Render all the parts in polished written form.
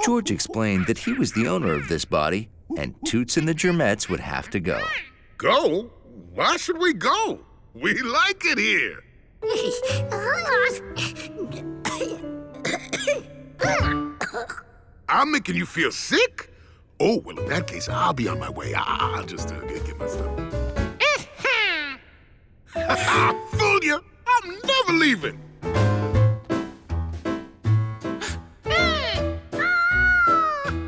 George explained that he was the owner of this body, and Toots and the Germettes would have to go. Go? Why should we go? We like it here. I'm making you feel sick? Oh, well, in that case, I'll be on my way. I'll just get my stuff. Fool you! I'm never leaving.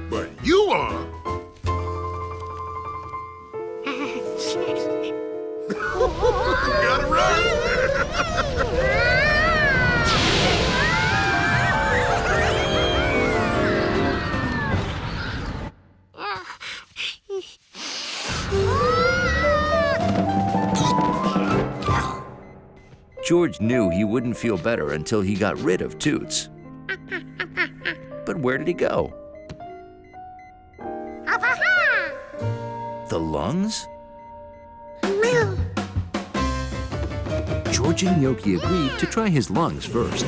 But you are. Gotta run. George knew he wouldn't feel better until he got rid of Toots. But where did he go? The lungs? George and Gnocchi agreed to try his lungs first.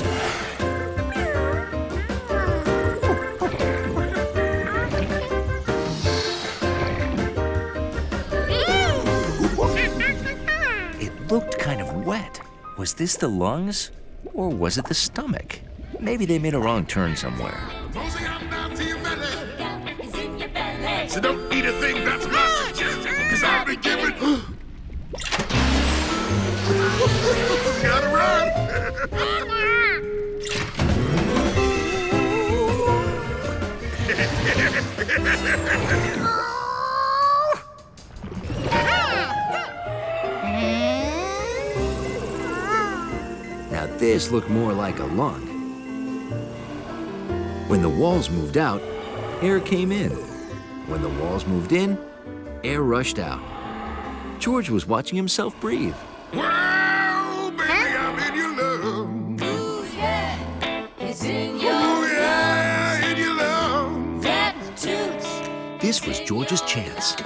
It looked kind of wet. Was this the lungs, or was it the stomach? Maybe they made a wrong turn somewhere. Closing out now to your belly. So don't eat a thing, that's my suggestion, because I'll be giving. Gotta run. Now this looked more like a lung. When the walls moved out, air came in. When the walls moved in, air rushed out. George was watching himself breathe. Well, baby, I'm in your love. Ooh, yeah, it's in your Oh, yeah, in your love. That Toots. This was George's chance.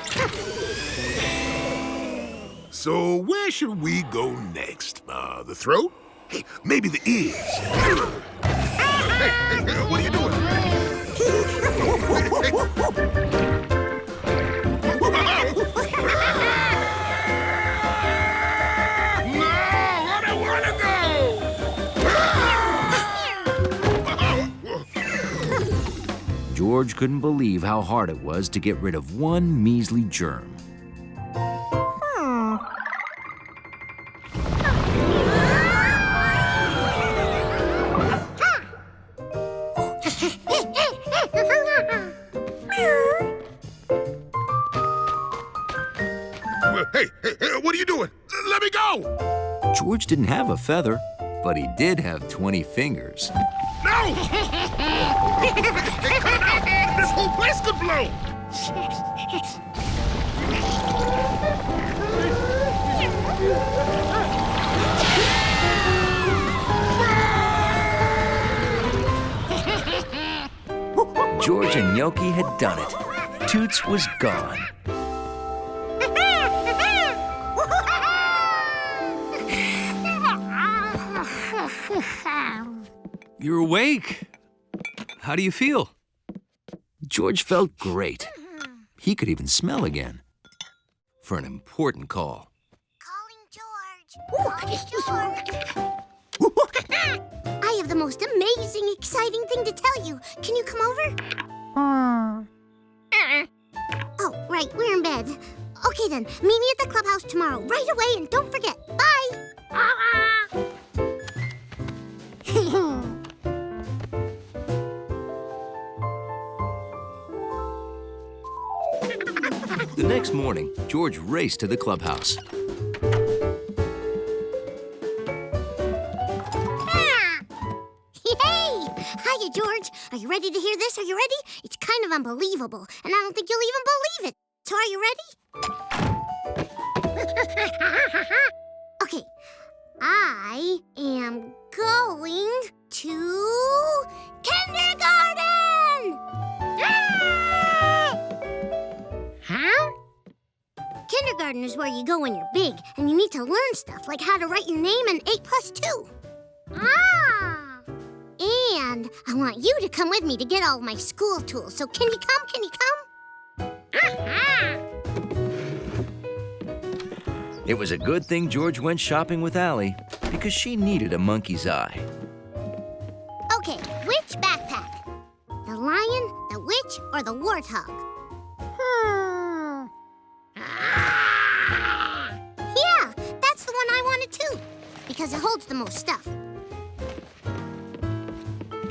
So where should we go next? The throat? Hey, maybe the ears. Hey, what are you doing? No, I don't want to go. George couldn't believe how hard it was to get rid of one measly germ. Hey, what are you doing? Let me go! George didn't have a feather, but he did have 20 fingers. No! Hey, cut out! This whole place could blow! George and Gnocchi had done it. Toots was gone. You're awake. How do you feel? George felt great. He could even smell again. For an important call. Calling George. I have the most amazing, exciting thing to tell you. Can you come over? Oh, right, we're in bed. Okay then, meet me at the clubhouse tomorrow, right away, and don't forget. Bye! The next morning, George raced to the clubhouse. Hey! Hiya, George. Are you ready to hear this? Are you ready? It's kind of unbelievable, and I don't think you'll even believe it. So are you ready? Okay. I am going to kindergarten! Huh? Kindergarten is where you go when you're big, and you need to learn stuff like how to write your name and 8 plus 2. Ah! And I want you to come with me to get all of my school tools. So can you come? Can you come? It was a good thing George went shopping with Allie because she needed a monkey's eye. Okay, which backpack? The lion, the witch, or the warthog? Yeah, that's the one I wanted too, because it holds the most stuff.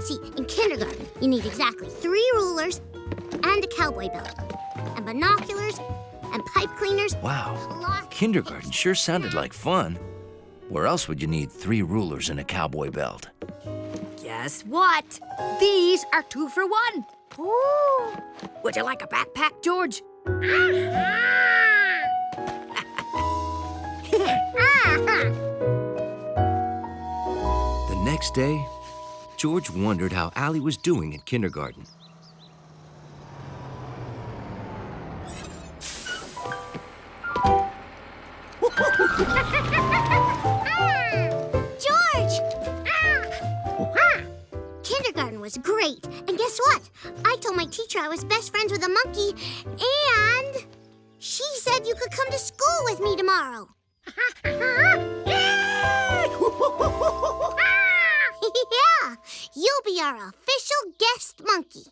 See, in kindergarten, you need exactly 3 rulers and a cowboy belt, and binoculars, and pipe cleaners. Wow, kindergarten sure sounded like fun. Where else would you need 3 rulers and a cowboy belt? Guess what? These are 2 for 1. Ooh. Would you like a backpack, George? The next day, George wondered how Allie was doing in kindergarten. George! Kindergarten was great. And guess what? I told my teacher I was best friends with a monkey, and she said you could come to school with me tomorrow. Yeah, you'll be our official guest monkey.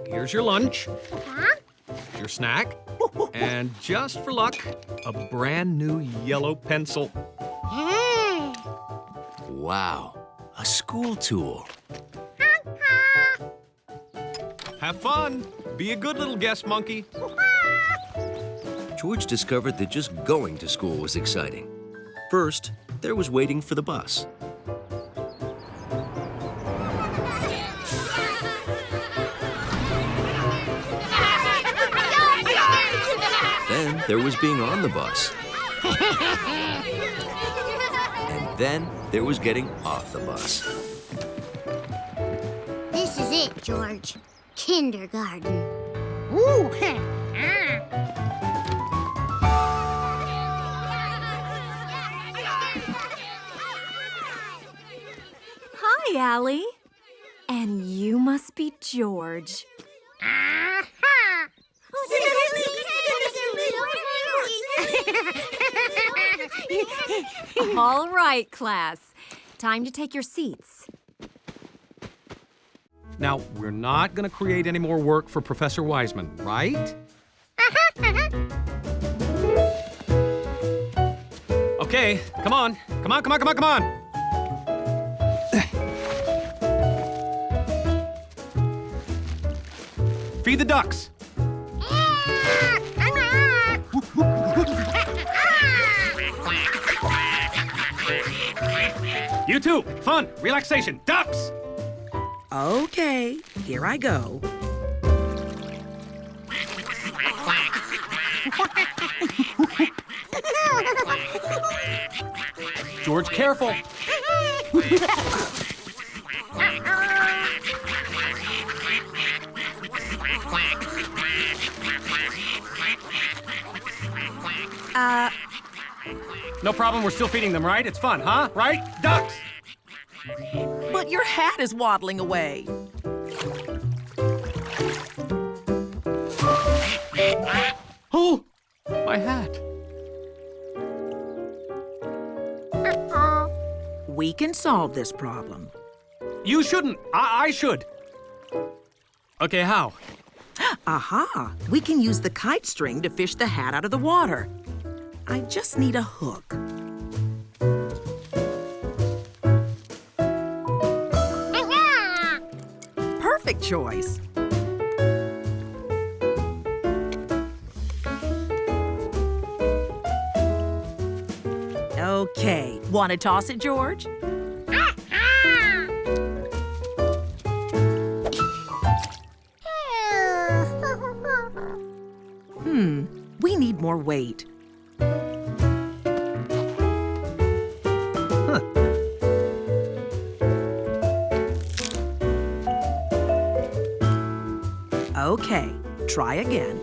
Here's your lunch, Huh? your snack, and just for luck, a brand new yellow pencil. Wow, a school tool. Have fun. Be a good little guest monkey. George discovered that just going to school was exciting. First, there was waiting for the bus. Then there was being on the bus. And then there was getting off the bus. This is it, George. Kindergarten. Ooh. Hi, Allie. And you must be George. All right, class. Time to take your seats. Now, we're not going to create any more work for Professor Wiseman, right? Okay, come on. Come on, come on, come on, come on. Feed the ducks. You too. Fun, relaxation, ducks. Okay, here I go. George, careful. No problem, we're still feeding them, right? It's fun, huh? Right? Ducks! But your hat is waddling away. Oh, my hat. We can solve this problem. You shouldn't. I should. Okay, how? Aha! We can use the kite string to fish the hat out of the water. I just need a hook. Perfect choice. Okay, want to toss it, George? We need more weight. Okay, try again.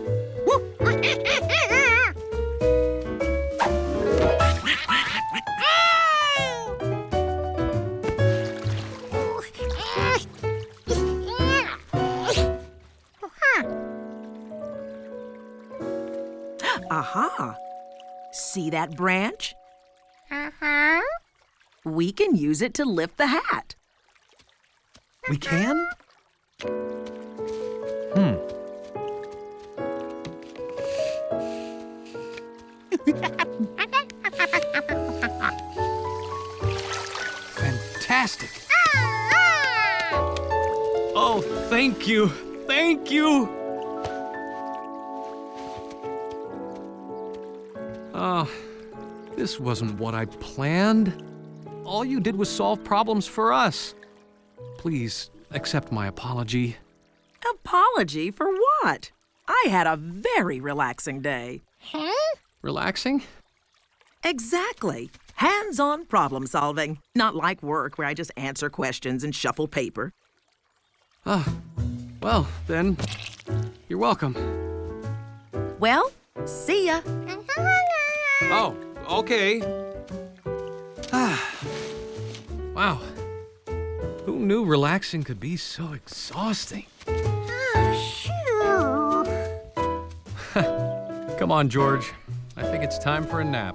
Aha! See that branch? Uh-huh. We can use it to lift the hat. We can? Fantastic. Oh, thank you. Thank you. This wasn't what I planned. All you did was solve problems for us. Please accept my apology. Apology for what? I had a very relaxing day. Relaxing? Exactly. Hands-on problem solving. Not like work where I just answer questions and shuffle paper. Well, then, you're welcome. Well, see ya. Oh, okay. Wow. Who knew relaxing could be so exhausting? Come on, George. I think it's time for a nap.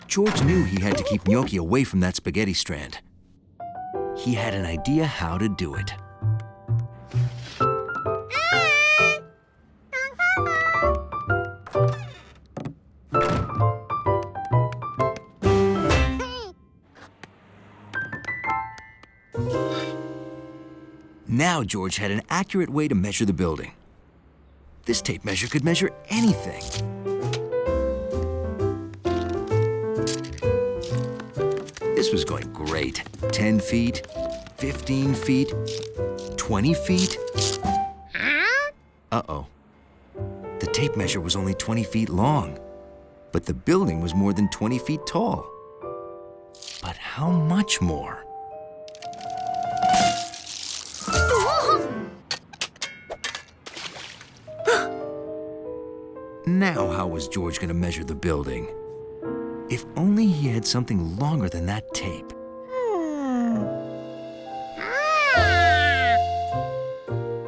George knew he had to keep Gnocchi away from that spaghetti strand. He had an idea how to do it. Now George had an accurate way to measure the building. This tape measure could measure anything. This was going great. 10 feet, 15 feet, 20 feet. Uh-oh. The tape measure was only 20 feet long, but the building was more than 20 feet tall. But how much more? Now, how was George going to measure the building? If only he had something longer than that tape.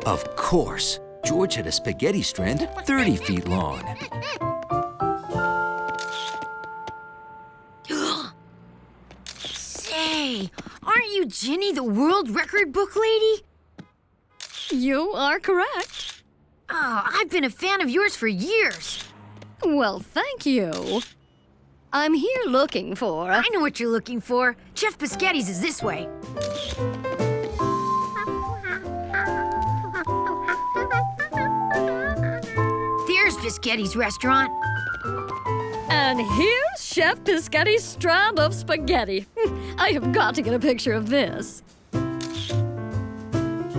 Of course, George had a spaghetti strand 30 feet long. Say, aren't you Ginny, the world record book lady? You are correct. Oh, I've been a fan of yours for years. Well, thank you. I'm here looking for... I know what you're looking for. Chef Biscotti's is this way. There's Biscotti's restaurant. And here's Chef Biscotti's strand of spaghetti. I have got to get a picture of this.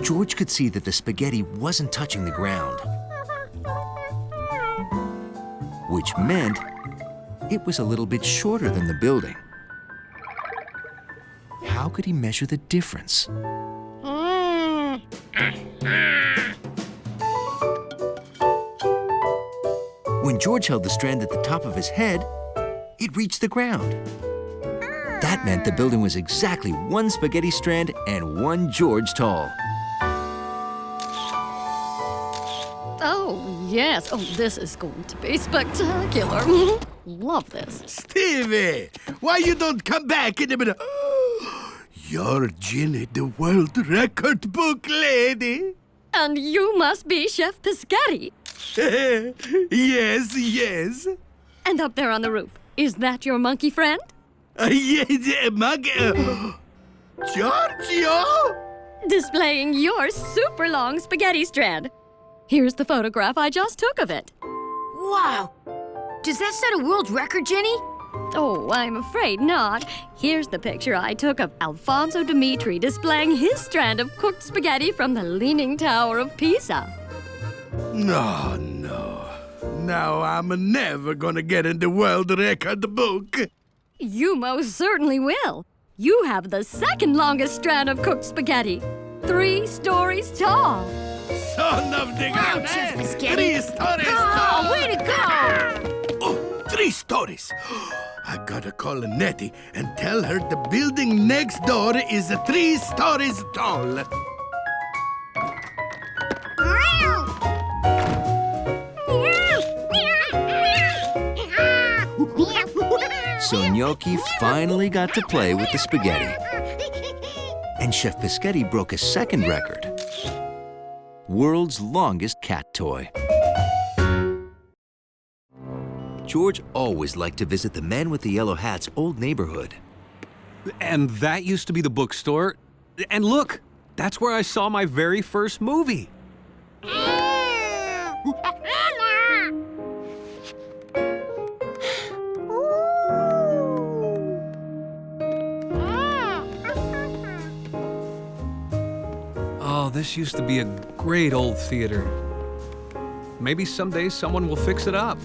George could see that the spaghetti wasn't touching the ground, which meant it was a little bit shorter than the building. How could he measure the difference? When George held the strand at the top of his head, it reached the ground. That meant the building was exactly one spaghetti strand and one George tall. Oh, yes. Oh, this is going to be spectacular. Love this. Stevie, why you don't come back in a minute? You're Ginny, the world record book lady. And you must be Chef Biscotti. Yes, yes. And up there on the roof, is that your monkey friend? Yes, Giorgio? Displaying your super long spaghetti strand. Here's the photograph I just took of it. Wow. Does that set a world record, Ginny? Oh, I'm afraid not. Here's the picture I took of Alfonso Dimitri displaying his strand of cooked spaghetti from the Leaning Tower of Pisa. No. Now I'm never gonna get in the world record book. You most certainly will. You have the second longest strand of cooked spaghetti. 3 stories tall. Son of the Wow, gun, Chef eh? Biscotti. 3 stories Oh, tall. way to go! Oh, 3 stories. I gotta call Nettie and tell her the building next door is 3 stories tall. So Gnocchi finally got to play with the spaghetti. And Chef Biscotti broke a second record. World's longest cat toy. George always liked to visit the Man with the Yellow Hat's old neighborhood. And that used to be the bookstore. And look, that's where I saw my very first movie. Oh, this used to be a great old theater. Maybe someday someone will fix it up.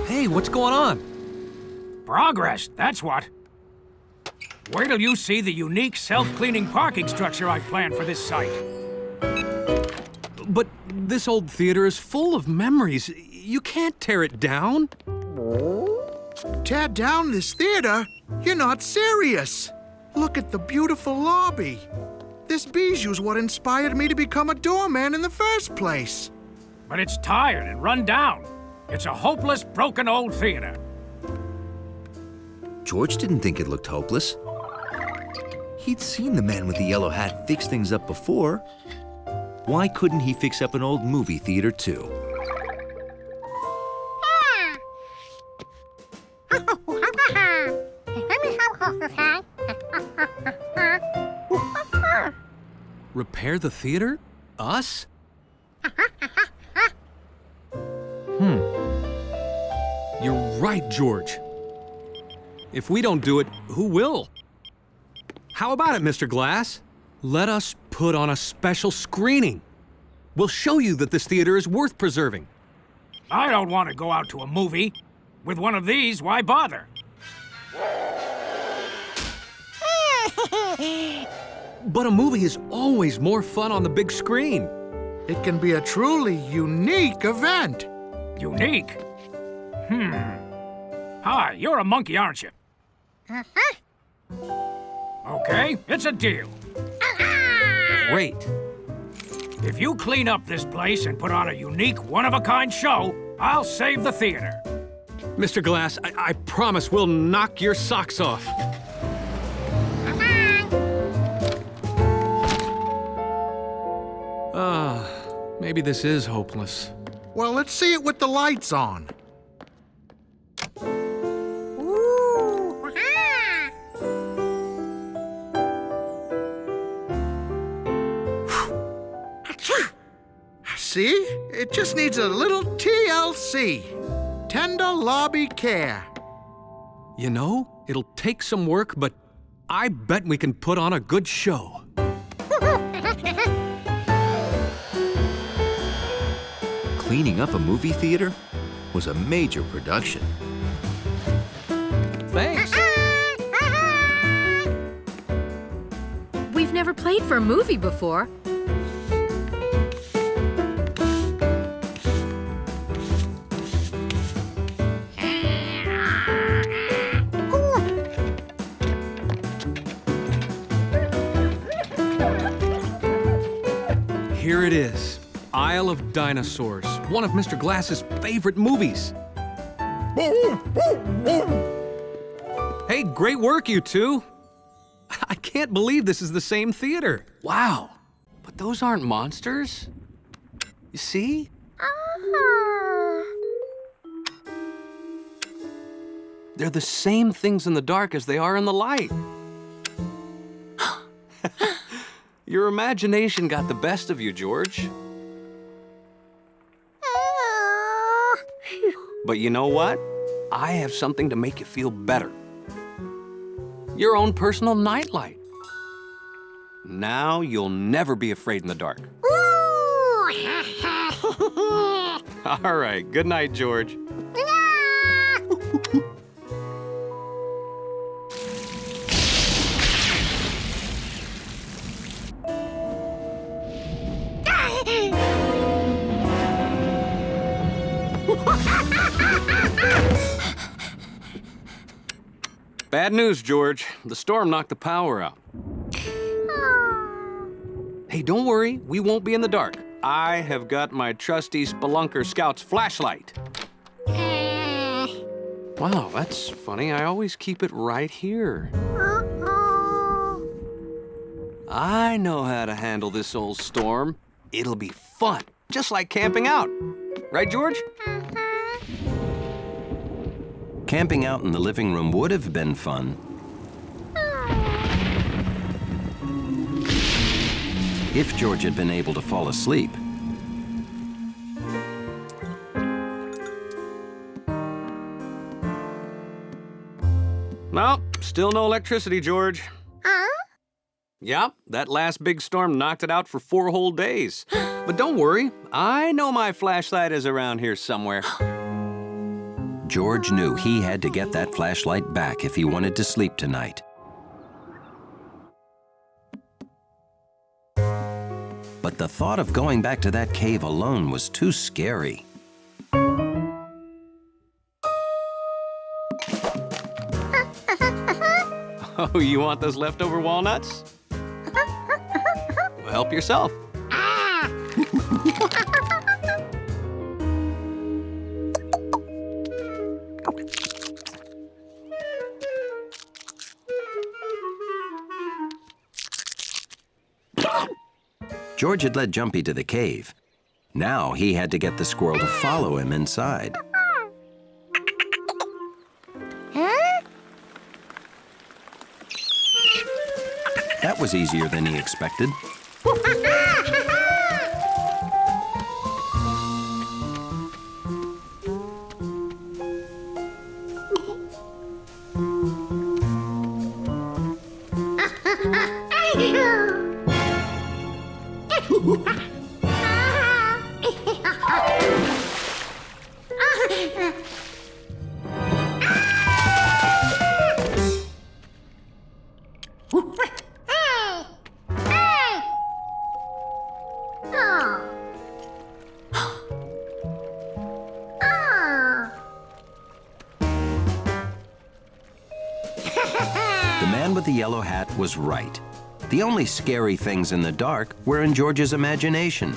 Hey, what's going on? Progress, that's what. Wait till you see the unique self-cleaning parking structure I've planned for this site. But this old theater is full of memories. You can't tear it down. Tear down this theater? You're not serious. Look at the beautiful lobby. This bijou's what inspired me to become a doorman in the first place. But it's tired and run down. It's a hopeless, broken old theater. George didn't think it looked hopeless. He'd seen the Man with the Yellow Hat fix things up before. Why couldn't he fix up an old movie theater too? Repair the theater? Us? You're right, George. If we don't do it, who will? How about it, Mr. Glass? Let us put on a special screening. We'll show you that this theater is worth preserving. I don't want to go out to a movie. With one of these, why bother? But a movie is always more fun on the big screen. It can be a truly unique event. Unique? Hi, you're a monkey, aren't you? Okay, it's a deal. Great. If you clean up this place and put on a unique, one-of-a-kind show, I'll save the theater. Mr. Glass, I promise we'll knock your socks off. Maybe this is hopeless. Well, let's see it with the lights on. See? It just needs a little TLC. Tender lobby care. You know, it'll take some work, but I bet we can put on a good show. Cleaning up a movie theater was a major production. Thanks. We've never played for a movie before. Here it is, Isle of Dinosaurs, one of Mr. Glass's favorite movies. Hey, great work, you two. I can't believe this is the same theater. Wow, but those aren't monsters. You see? They're the same things in the dark as they are in the light. Your imagination got the best of you, George. But you know what? I have something to make you feel better. Your own personal nightlight. Now you'll never be afraid in the dark. All right, good night, George. Bad news, George. The storm knocked the power out. Hey, don't worry, we won't be in the dark. I have got my trusty Spelunker Scout's flashlight. Wow, that's funny. I always keep it right here. I know how to handle this old storm. It'll be fun, just like camping out. Right, George? Camping out in the living room would have been fun if George had been able to fall asleep. No, still no electricity, George. Yep, that last big storm knocked it out for 4 whole days. But don't worry, I know my flashlight is around here somewhere. George knew he had to get that flashlight back if he wanted to sleep tonight. But the thought of going back to that cave alone was too scary. Oh, you want those leftover walnuts? Well, help yourself. George had led Jumpy to the cave. Now he had to get the squirrel to follow him inside. That was easier than he expected. The man with the yellow hat was right. The only scary things in the dark were in George's imagination.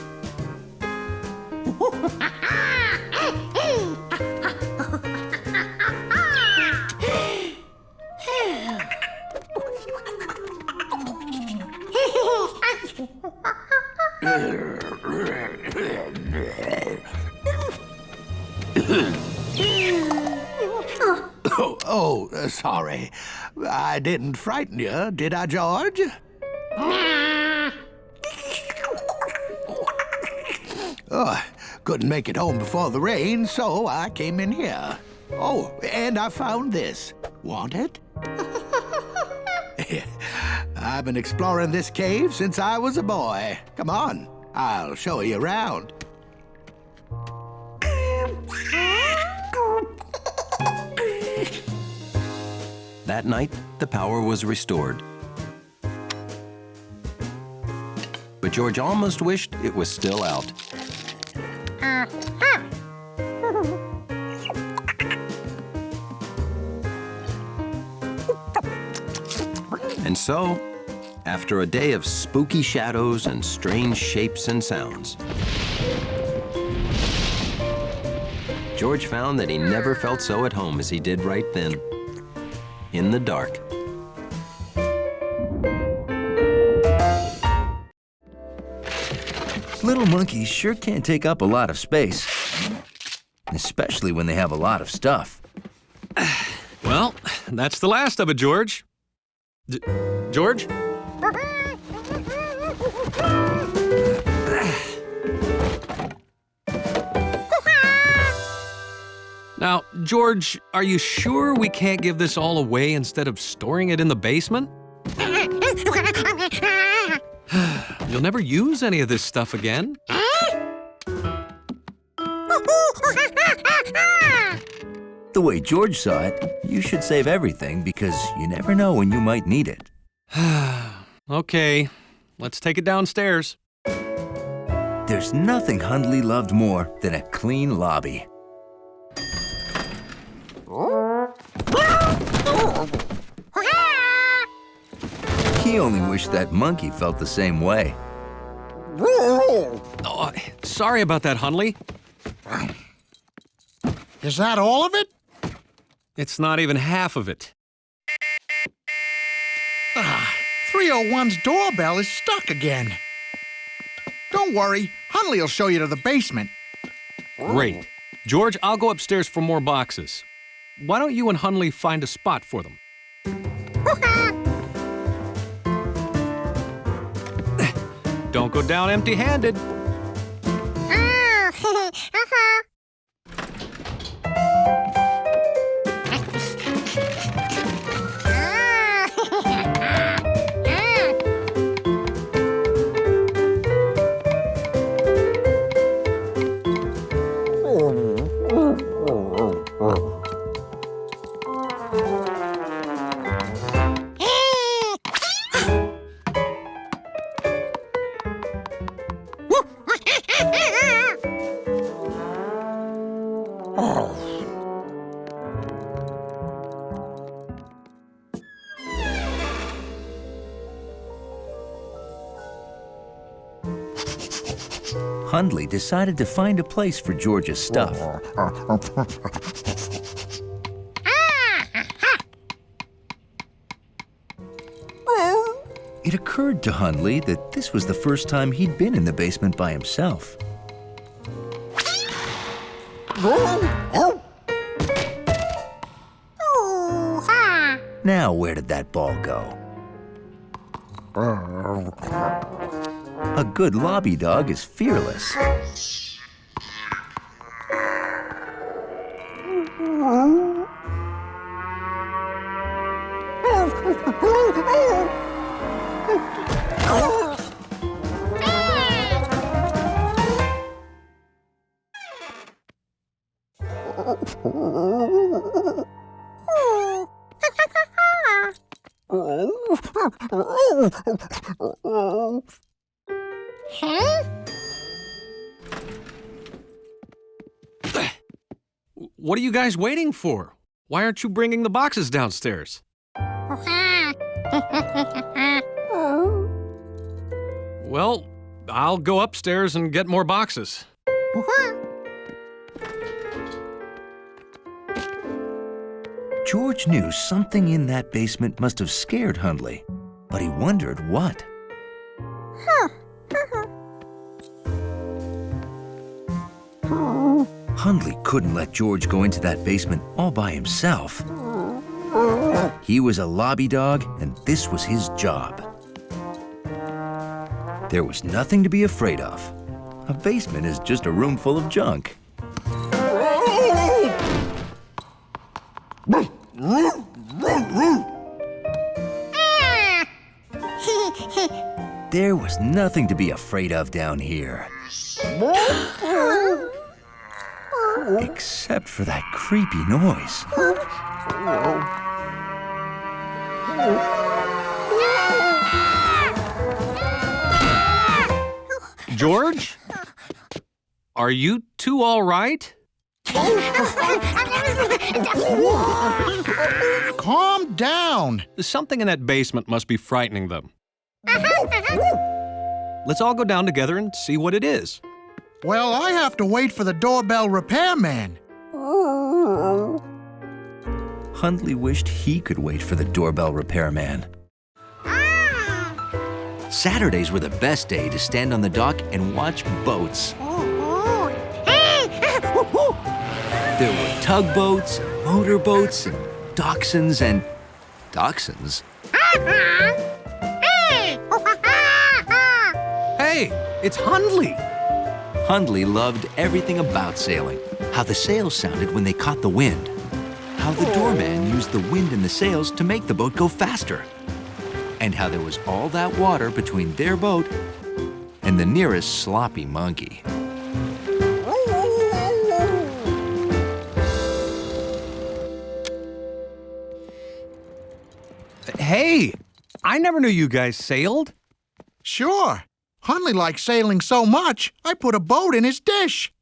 Sorry. I didn't frighten you, did I, George? Oh, couldn't make it home before the rain, so I came in here. Oh, and I found this. Want it? I've been exploring this cave since I was a boy. Come on, I'll show you around. That night, the power was restored. But George almost wished it was still out. And so, after a day of spooky shadows and strange shapes and sounds, George found that he never felt so at home as he did right then, in the dark. Little monkeys sure can take up a lot of space, especially when they have a lot of stuff. Well, that's the last of it, George. George? Now, George, are you sure we can't give this all away instead of storing it in the basement? You'll never use any of this stuff again. The way George saw it, you should save everything because you never know when you might need it. Okay, let's take it downstairs. There's nothing Hundley loved more than a clean lobby. He only wished that monkey felt the same way. Oh, sorry about that, Hundley. Is that all of it? It's not even half of it. 301's doorbell is stuck again. Don't worry, Hundley will show you to the basement. Great. George, I'll go upstairs for more boxes. Why don't you and Hundley find a spot for them? Don't go down empty-handed. Hundley decided to find a place for George's stuff. It occurred to Hundley that this was the first time he'd been in the basement by himself. Now, where did that ball go? A good lobby dog is fearless. What are you guys waiting for? Why aren't you bringing the boxes downstairs? Well, I'll go upstairs and get more boxes. George knew something in that basement must have scared Hundley, but he wondered what. Hundley couldn't let George go into that basement all by himself. He was a lobby dog, and this was his job. There was nothing to be afraid of. A basement is just a room full of junk. There was nothing to be afraid of down here. Except for that creepy noise. George? Are you two all right? Calm down. Something in that basement must be frightening them. Let's all go down together and see what it is. Well, I have to wait for the doorbell repairman. Hundley wished he could wait for the doorbell repairman. Saturdays were the best day to stand on the dock and watch boats. There were tugboats, and motorboats, and dachshunds, and dachshunds. Hey, it's Hundley. Hundley loved everything about sailing. How the sails sounded when they caught the wind. How the doorman used the wind in the sails to make the boat go faster. And how there was all that water between their boat and the nearest sloppy monkey. Hey, I never knew you guys sailed. Sure. Hundley likes sailing so much, I put a boat in his dish.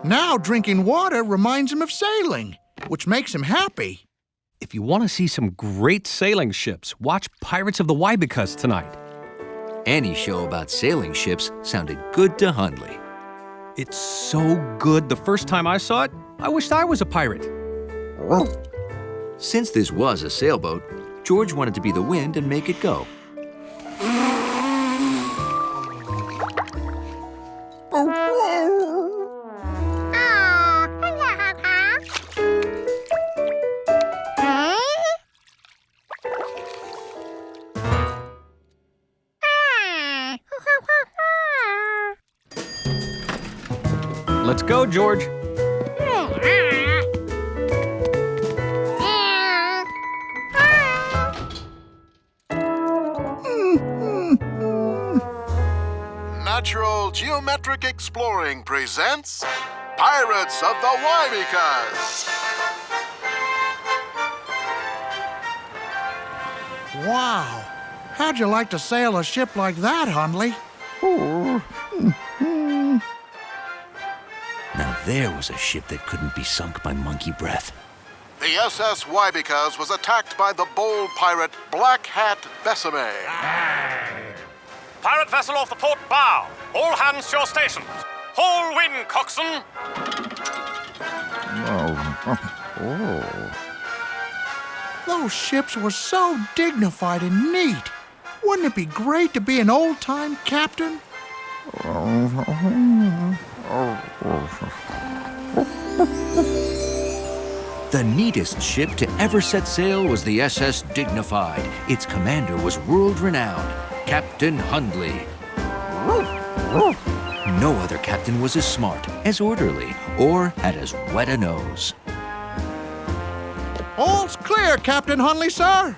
Now drinking water reminds him of sailing, which makes him happy. If you want to see some great sailing ships, watch Pirates of the Wybecas tonight. Any show about sailing ships sounded good to Hundley. It's so good. The first time I saw it, I wished I was a pirate. Since this was a sailboat, George wanted to be the wind and make it go. Let's go, George. Natural Geometric Exploring presents Pirates of the Wybecas. Wow. How'd you like to sail a ship like that, Hundley? Now there was a ship that couldn't be sunk by monkey breath. The SS Wybecas was attacked by the bold pirate Black Hat Besame. Pirate vessel off the port bow. All hands to your stations. Whole wind, coxswain. Those ships were so dignified and neat. Wouldn't it be great to be an old-time captain? The neatest ship to ever set sail was the SS Dignified. Its commander was world-renowned, Captain Hundley. No other captain was as smart, as orderly, or had as wet a nose. All's clear, Captain Hundley, sir.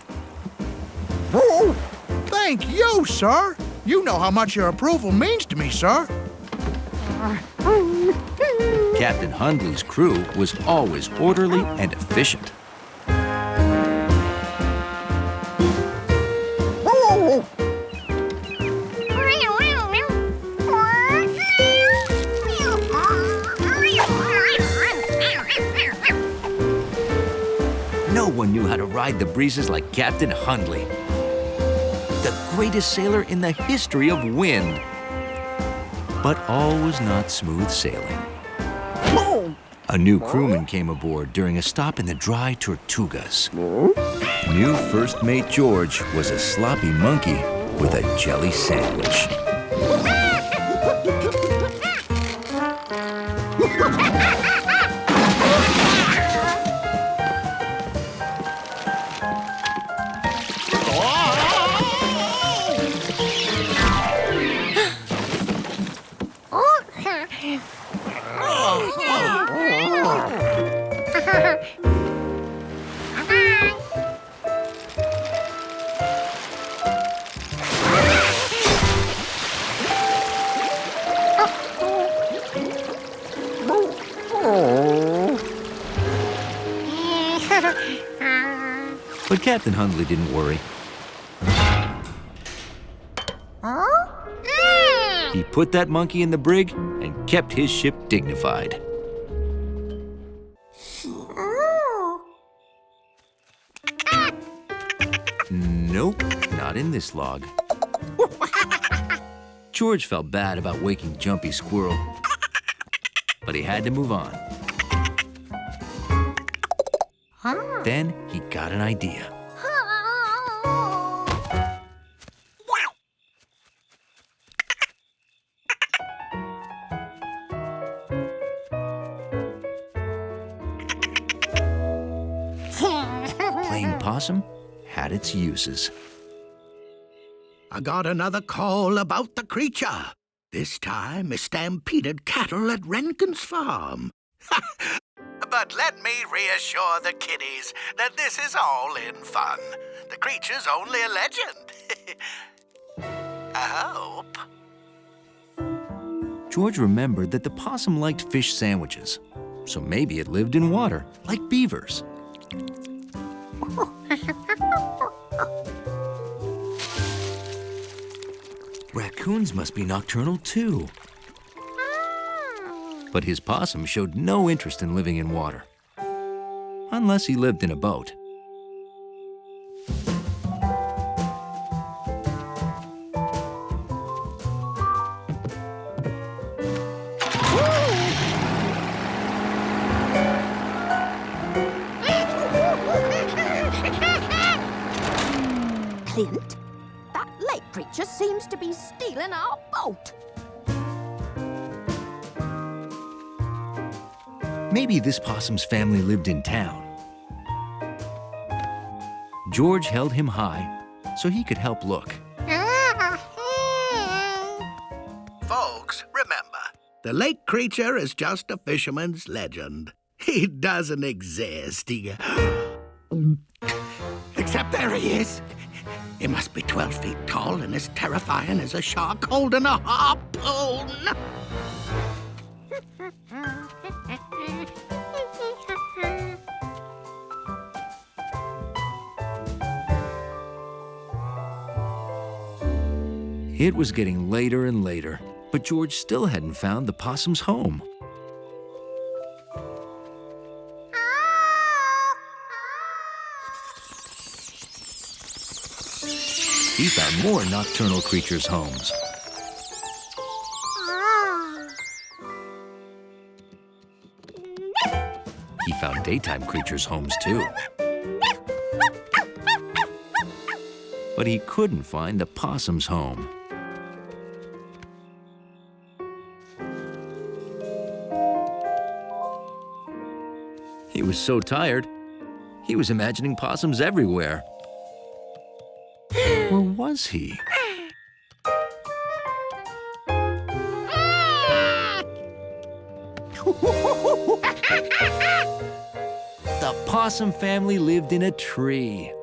Thank you, sir. You know how much your approval means to me, sir. Captain Hundley's crew was always orderly and efficient. No one knew how to ride the breezes like Captain Hundley, the greatest sailor in the history of wind. But all was not smooth sailing. A new crewman came aboard during a stop in the Dry Tortugas. New first mate George was a sloppy monkey with a jelly sandwich. But Captain Hundley didn't worry. He put that monkey in the brig and kept his ship dignified. Nope, not in this log. George felt bad about waking Jumpy Squirrel, but he had to move on. Then he got an idea. Playing possum had its uses. I got another call about the creature. This time, it stampeded cattle at Renkin's farm. But let me reassure the kiddies that this is all in fun. The creature's only a legend. I hope. George remembered that the possum liked fish sandwiches, so maybe it lived in water, like beavers. Raccoons must be nocturnal too. But his possum showed no interest in living in water, unless he lived in a boat. Clint. That lake creature seems to be stealing our boat. Maybe this possum's family lived in town. George held him high so he could help look. Folks, remember, the lake creature is just a fisherman's legend. He doesn't exist. Except there he is. He must be 12 feet tall and as terrifying as a shark holding a harpoon. It was getting later and later, but George still hadn't found the possum's home. He found more nocturnal creatures' homes. He found daytime creatures' homes, too. But he couldn't find the possum's home. He was so tired, he was imagining possums everywhere. Or was he? The possum family lived in a tree.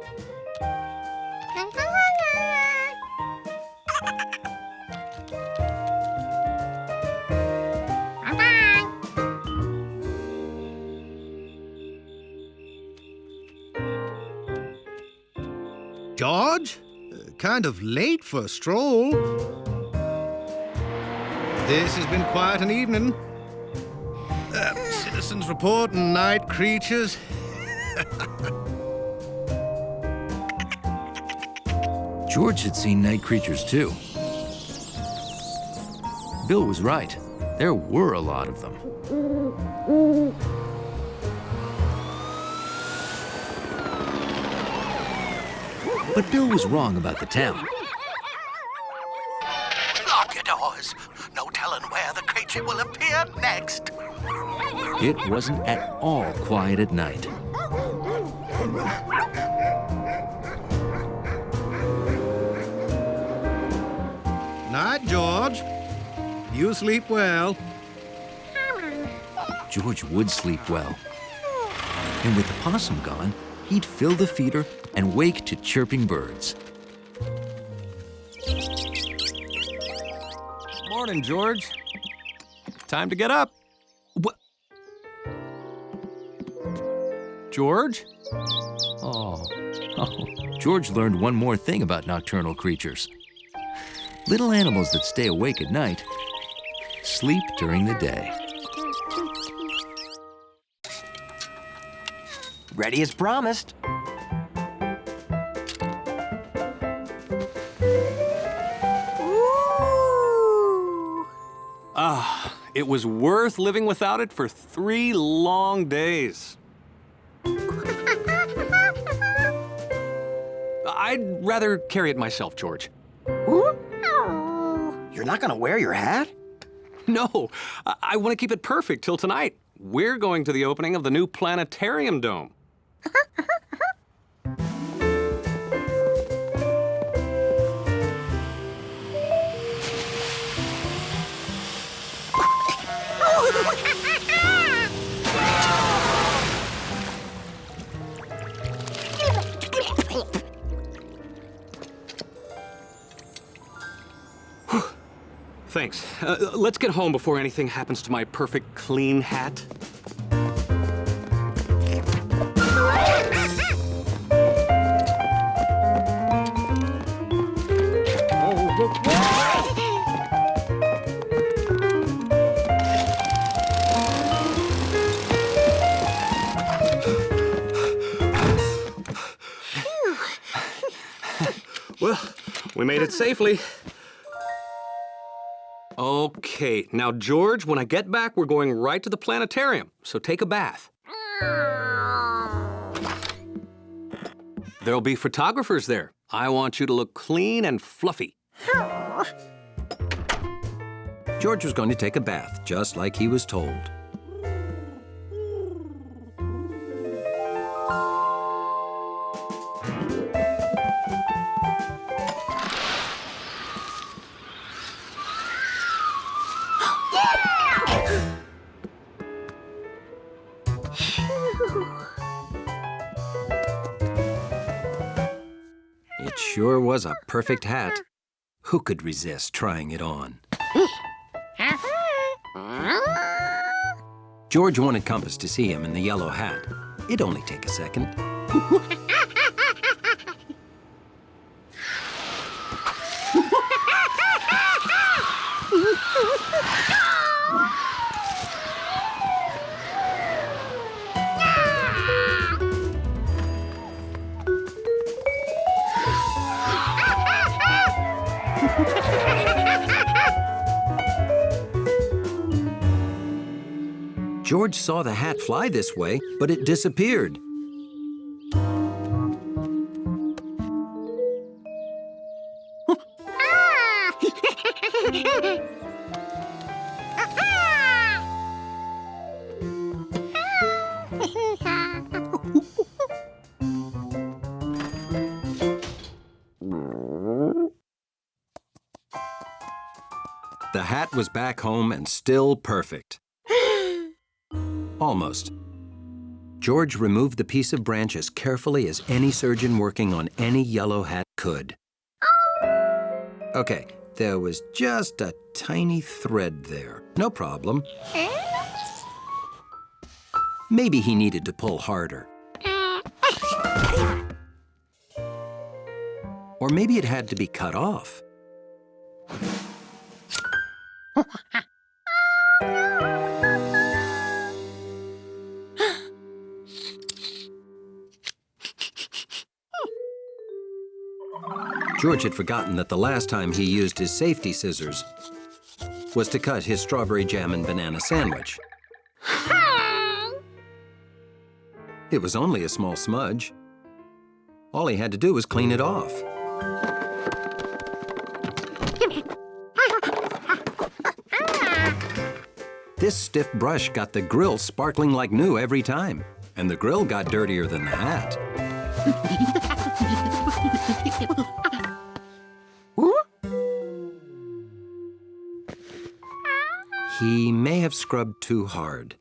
George? Kind of late for a stroll. This has been quite an evening. Citizens report and night creatures. George had seen night creatures too. Bill was right. There were a lot of them. But Bill was wrong about the town. Lock your doors. No telling where the creature will appear next. It wasn't at all quiet at night. Night, George. You sleep well. George would sleep well. And with the possum gone, he'd fill the feeder and wake to chirping birds. Morning, George. Time to get up. What? George? Oh. George learned one more thing about nocturnal creatures. Little animals that stay awake at night sleep during the day. Ready as promised. It was worth living without it for 3 long days. I'd rather carry it myself, George. You're not gonna wear your hat? No, I want to keep it perfect till tonight. We're going to the opening of the new planetarium dome. Thanks. Let's get home before anything happens to my perfect clean hat. Well, we made it safely. Okay, now, George, when I get back, we're going right to the planetarium, so take a bath. There'll be photographers there. I want you to look clean and fluffy. George was going to take a bath, just like he was told. It sure was a perfect hat. Who could resist trying it on? George wanted Compass to see him in the yellow hat. It'd only take a second. George saw the hat fly this way, but it disappeared. The hat was back home and still perfect. Almost. George removed the piece of branch as carefully as any surgeon working on any yellow hat could. Okay, there was just a tiny thread there. No problem. Maybe he needed to pull harder. Or maybe it had to be cut off. George had forgotten that the last time he used his safety scissors was to cut his strawberry jam and banana sandwich. It was only a small smudge. All he had to do was clean it off. This stiff brush got the grill sparkling like new every time, and the grill got dirtier than the hat. He may have scrubbed too hard.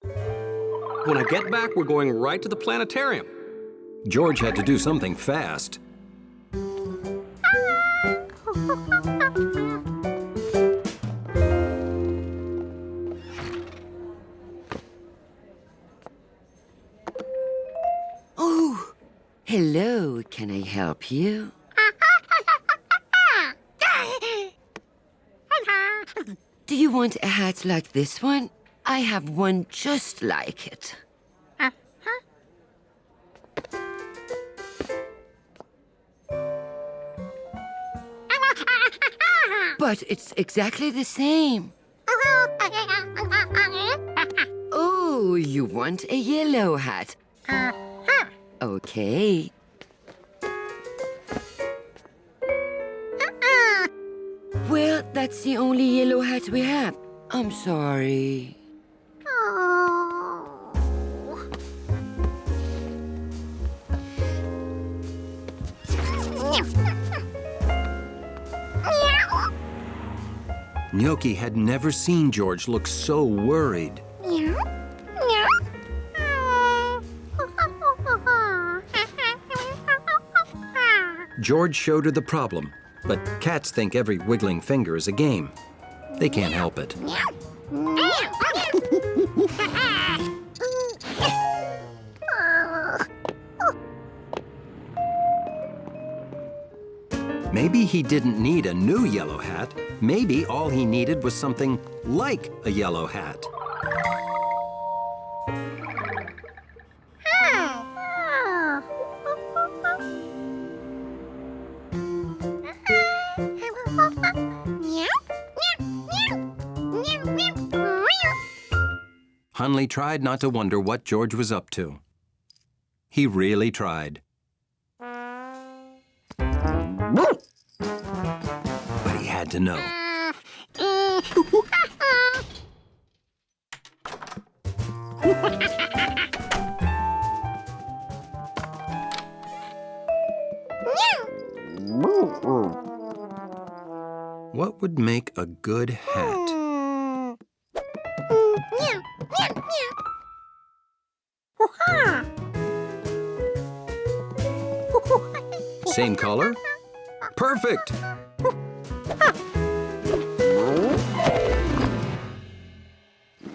When I get back, we're going right to the planetarium. George had to do something fast. Oh, hello. Can I help you? Do you want a hat like this one? I have one just like it. But it's exactly the same. Oh, you want a yellow hat? Okay. Well, that's the only yellow hat we have. I'm sorry. Gnocchi had never seen George look so worried. George showed her the problem, but cats think every wiggling finger is a game. They can't help it. Maybe he didn't need a new yellow hat. Maybe all he needed was something like a yellow hat. Hunley tried not to wonder what George was up to. He really tried. had to know. What would make a good hat? Same color? Perfect!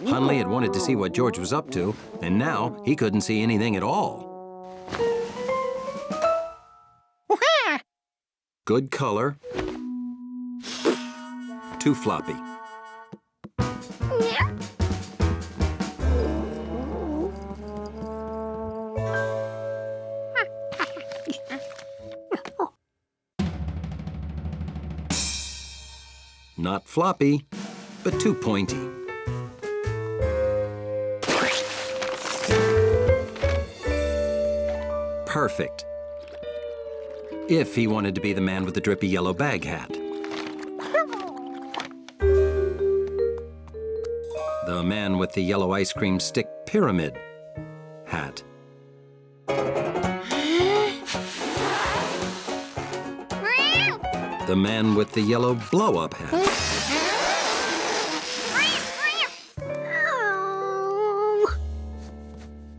Hunley had wanted to see what George was up to, and now he couldn't see anything at all. Good color. Too floppy. Not floppy, but too pointy. Perfect. If he wanted to be the man with the drippy yellow bag hat. The man with the yellow ice cream stick pyramid hat. The man with the yellow blow-up hat.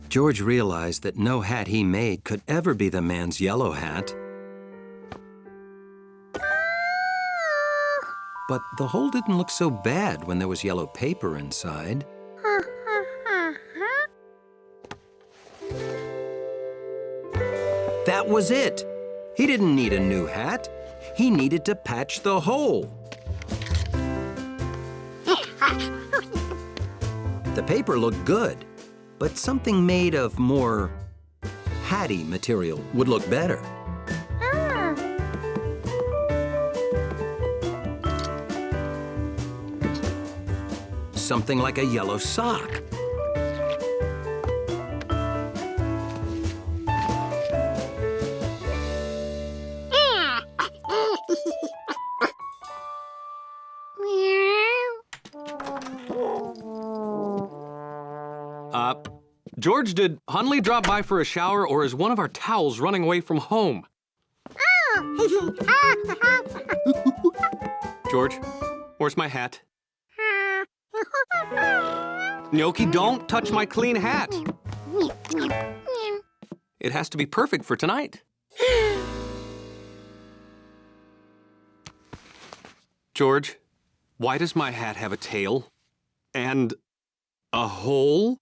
George realized that no hat he made could ever be the man's yellow hat. But the hole didn't look so bad when there was yellow paper inside. That was it! He didn't need a new hat. He needed to patch the hole. The paper looked good, but something made of more hatty material would look better. Something like a yellow sock. George, did Hunley drop by for a shower, or is one of our towels running away from home? George, where's my hat? Gnocchi, don't touch my clean hat. It has to be perfect for tonight. George, why does my hat have a tail and a hole?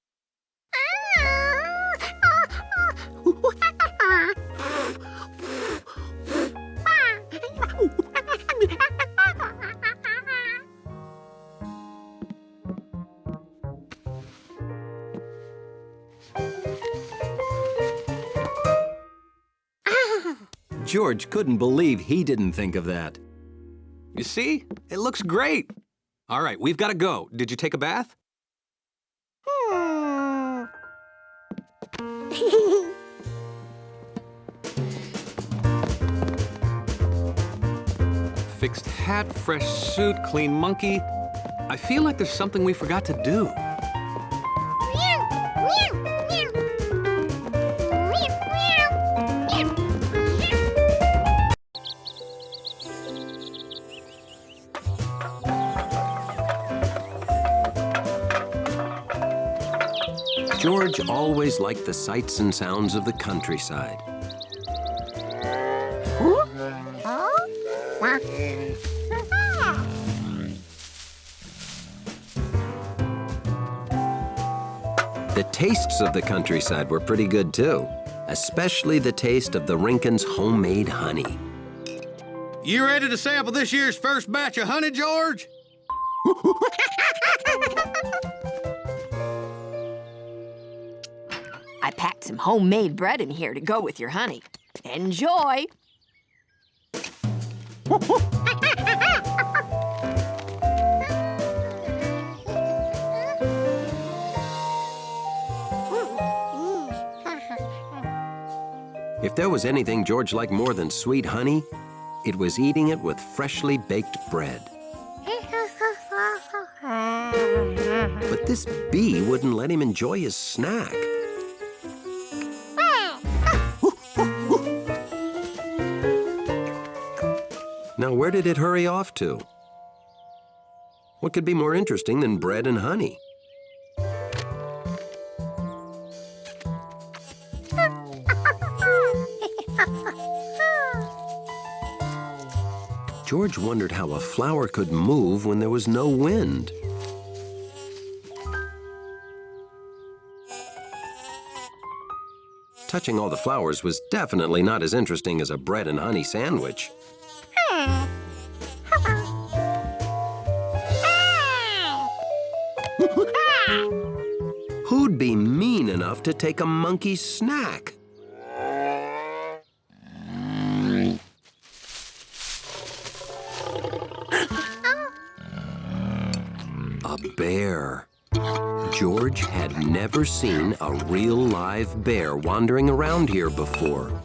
George couldn't believe he didn't think of that. You see? It looks great. All right, we've got to go. Did you take a bath? Fixed hat, fresh suit, clean monkey. I feel like there's something we forgot to do. George always liked the sights and sounds of the countryside. The tastes of the countryside were pretty good, too, especially the taste of the Rinkins' homemade honey. You ready to sample this year's first batch of honey, George? I packed some homemade bread in here to go with your honey. Enjoy! If there was anything George liked more than sweet honey, It was eating it with freshly baked bread. But this bee wouldn't let him enjoy his snack. Now, where did it hurry off to? What could be more interesting than bread and honey? George wondered how a flower could move when there was no wind. Touching all the flowers was definitely not as interesting as a bread and honey sandwich. Who'd be mean enough to take a monkey's snack? A bear. George had never seen a real live bear wandering around here before.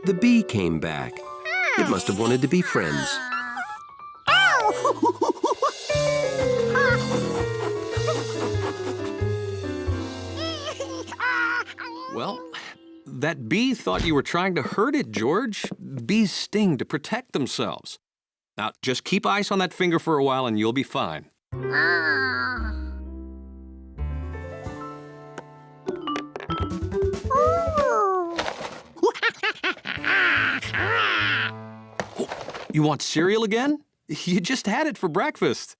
The bee came back. It must have wanted to be friends. Well, that bee thought you were trying to hurt it, George. Bees sting to protect themselves. Now, just keep ice on that finger for a while and you'll be fine. You want cereal again? You just had it for breakfast.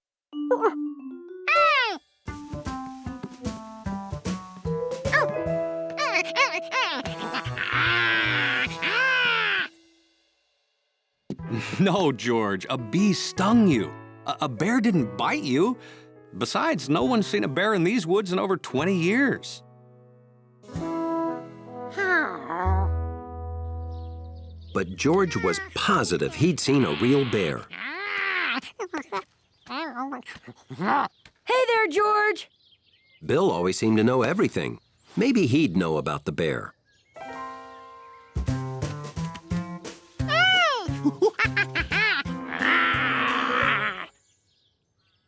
No, George, a bee stung you. A bear didn't bite you. Besides, no one's seen a bear in these woods in over 20 years. But George was positive he'd seen a real bear. Hey there, George! Bill always seemed to know everything. Maybe he'd know about the bear.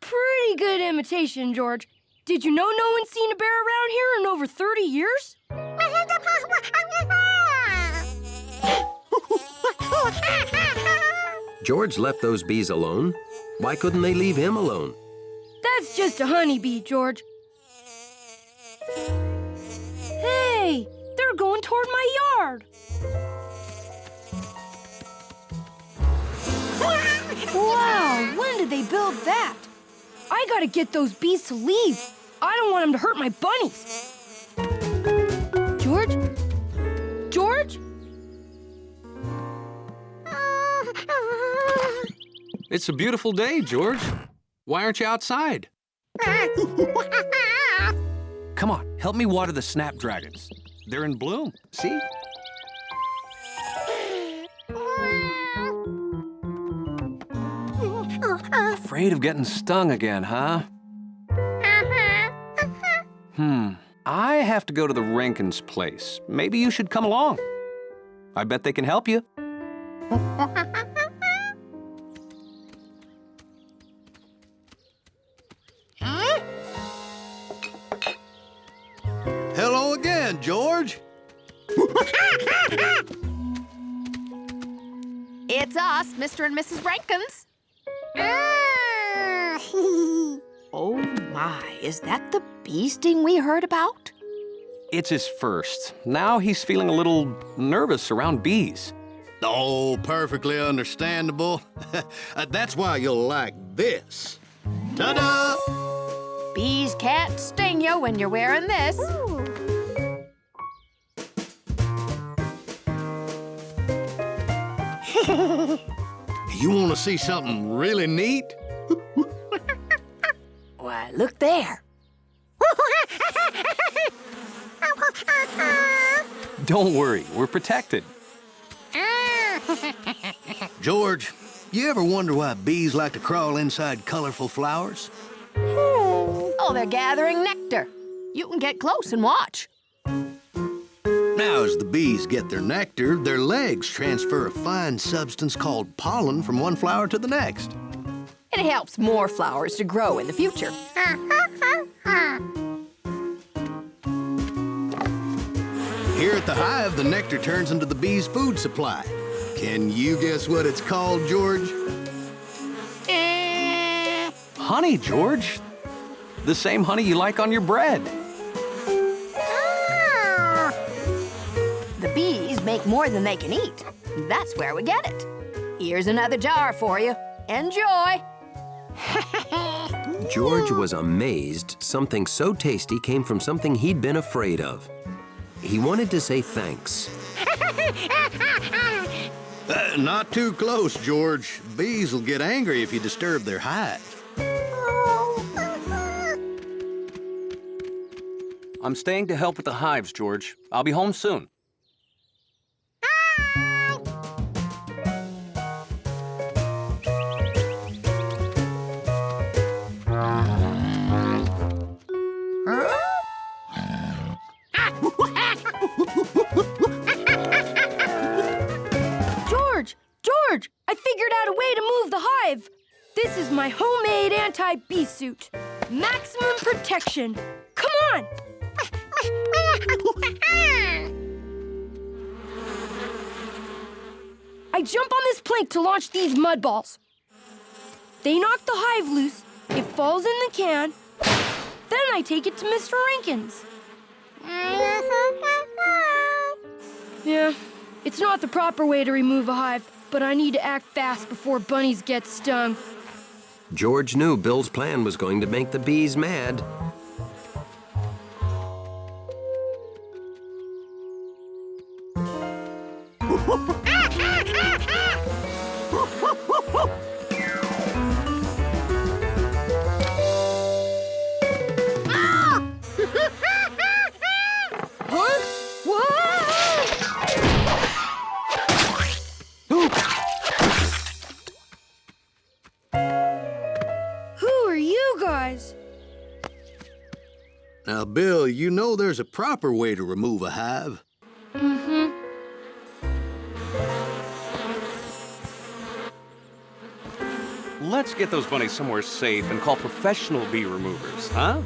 Pretty good imitation, George. Did you know no one's seen a bear around here in over 30 years? George left those bees alone. Why couldn't they leave him alone? That's just a honeybee, George. Hey, they're going toward my yard. Wow, when did they build that? I gotta get those bees to leave. I don't want them to hurt my bunnies. George? George? It's a beautiful day, George. Why aren't you outside? Come on, help me water the snapdragons. They're in bloom, see? Afraid of getting stung again, huh? I have to go to the Rankin's place. Maybe you should come along. I bet they can help you. Hello again, George. It's us, Mr. and Mrs. Rankins. Oh my, is that the bee sting we heard about? It's his first. Now he's feeling a little nervous around bees. Oh, perfectly understandable. That's why you'll like this. Ta-da! Bees can't sting you when you're wearing this. You want to see something really neat? Why, look there. Don't worry, we're protected. George, you ever wonder why bees like to crawl inside colorful flowers? Oh, they're gathering nectar. You can get close and watch. Now, as the bees get their nectar, their legs transfer a fine substance called pollen from one flower to the next. It helps more flowers to grow in the future. Here at the hive, the nectar turns into the bees' food supply. Can you guess what it's called, George? Honey, George. The same honey you like on your bread. The bees make more than they can eat. That's where we get it. Here's another jar for you. Enjoy. George was amazed something so tasty came from something he'd been afraid of. He wanted to say thanks. Not too close, George. Bees will get angry if you disturb their hive. I'm staying to help with the hives, George. I'll be home soon. George, I figured out a way to move the hive. This is my homemade anti-bee suit. Maximum protection. Come on. I jump on this plank to launch these mud balls. They knock the hive loose. It falls in the can. Then I take it to Mr. Rankins. Yeah, it's not the proper way to remove a hive, but I need to act fast before bunnies get stung. George knew Bill's plan was going to make the bees mad. Now, Bill, you know there's a proper way to remove a hive. Mm-hmm. Let's get those bunnies somewhere safe and call professional bee removers, huh?